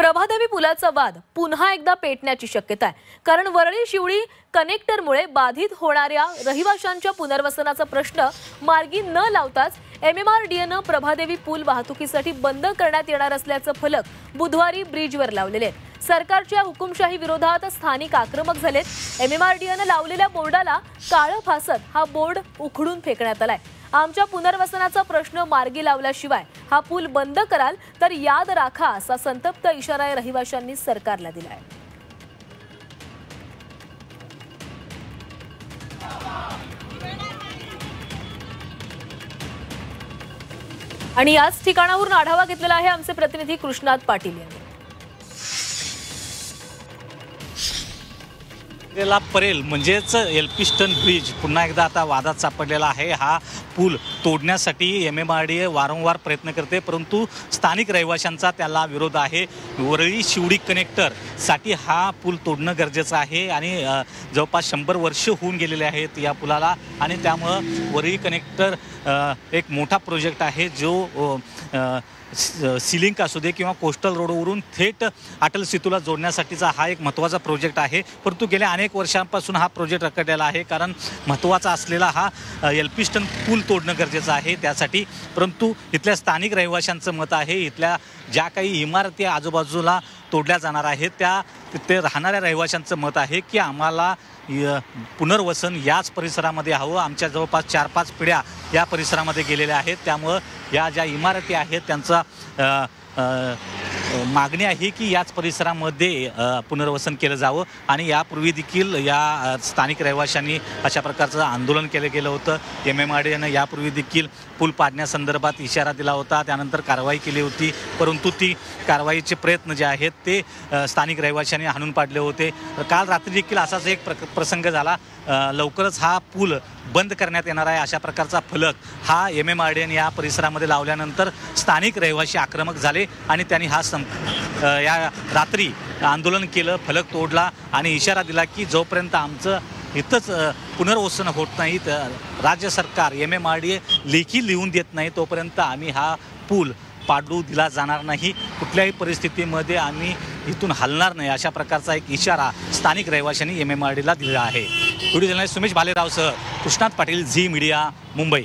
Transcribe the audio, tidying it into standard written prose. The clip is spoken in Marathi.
प्रभादेवी पुलाचा वाद पुन्हा एकदा पेटण्याची शक्यता आहे। कारण वरळी शिवळी कनेक्टरमुळे बाधित होणाऱ्या रहिवाशांच्या पुनर्वसनाचा प्रश्न मार्गी न लावताच MMRDAने प्रभादेवी पूल वाहतुकीसाठी बंद करण्यात येणार असल्याचे फलक बुधवारी ब्रिजवर लावलेले आहेत। सरकारच्या हुकुमशाही विरोधात स्थानिक आक्रमक झालेत। MMRDAने लावलेल्या बोर्डाला काळं फासत हा बोर्ड उखडून फेकण्यात आलाय। आमच्या पुनर्वसनाचा प्रश्न मार्गी लावल्याशिवाय हा पूल बंद कराल तर याद राखा असा संतप्त इशारा रहिवाशांनी सरकारला दिलाय। आणि याच ठिकाणावरून आढावा घेतलेला आहे आमचे प्रतिनिधी कृष्णात पाटील यांनी। परेल म्हणजेच एल्फिन्स्टन ब्रिज पुन्हा एकदा आता वादात सापडलेला आहे। हा पूल तोडण्यासाठी MMRDA वारंवार प्रयत्न करते, परंतु स्थानिक रहिवाशांचा त्याला विरोध आहे। वरळी शिवडी कनेक्टर साठी हा पूल तोडणं गरजेचं आहे आणि जवळपास 100 वर्ष होऊन गेलेले आहेत या पुलाला आणि त्यामुळे वरळी कनेक्टर एक मोठा प्रोजेक्ट आहे जो सीलिंक असू दे किंवा कोस्टल रोडवरून थेट अटल सेतूला जोडण्यासाठीचा हा एक महत्त्वाचा प्रोजेक्ट आहे। परंतु गेल्या अनेक वर्षांपासून हा प्रोजेक्ट रखडलेला आहे, कारण महत्त्वाचा असलेला हा एल्फिन्स्टन पूल तोडणं गरजेचं आहे त्यासाठी। परंतु इथल्या स्थानिक रहिवाशांचं मत आहे, इथल्या ज्या काही इमारती आजूबाजूला तोडल्या जाणार आहेत त्या तिथे राहणाऱ्या रहिवाशांचं मत आहे की आम्हाला पुनर्वसन याच परिसरामध्ये हवं। आमच्या जवळपास 4-5 पिढ्या या परिसरामध्ये गेलेल्या आहेत, त्यामुळं या ज्या इमारती आहेत त्यांचा मागणी आहे की याच परिसरामध्ये पुनर्वसन केलं जावं। आणि यापूर्वी देखील या स्थानिक रहिवाशांनी अशा प्रकारचं आंदोलन केलं गेलं होतं। MMRDAने यापूर्वी देखील पूल पाडण्यासंदर्भात इशारा दिला होता, त्यानंतर कारवाई केली होती, परंतु ती कारवाईचे प्रयत्न जे आहेत ते स्थानिक रहिवाशांनी हाणून पाडले होते। काल रात्री देखील असाच एक प्रसंग झाला। लवकरच हा पूल बंद करण्यात येणार आहे अशा प्रकारचा फलक हा MMRDAने या परिसरामध्ये लावल्यानंतर स्थानिक रहिवाशी आक्रमक झाले आणि त्यांनी हा या रात्री आंदोलन केलं, फलक तोडला आणि इशारा दिला की जोपर्यंत आमचं इथंच पुनर्वसन होत नाही, राज्य सरकार MMRDA लेखी लिहून देत नाही तोपर्यंत आम्ही हा पूल पाडू दिला जाणार नाही। कुठल्याही परिस्थितीमध्ये आम्ही इथून हलणार नाही अशा प्रकारचा एक इशारा स्थानिक रहिवाशांनी MMRDAला दिला आहे। व्हिडिओ जर्नलिस्ट सुमेश भालेरावसह कृष्णात पाटील, झी मीडिया, मुंबई।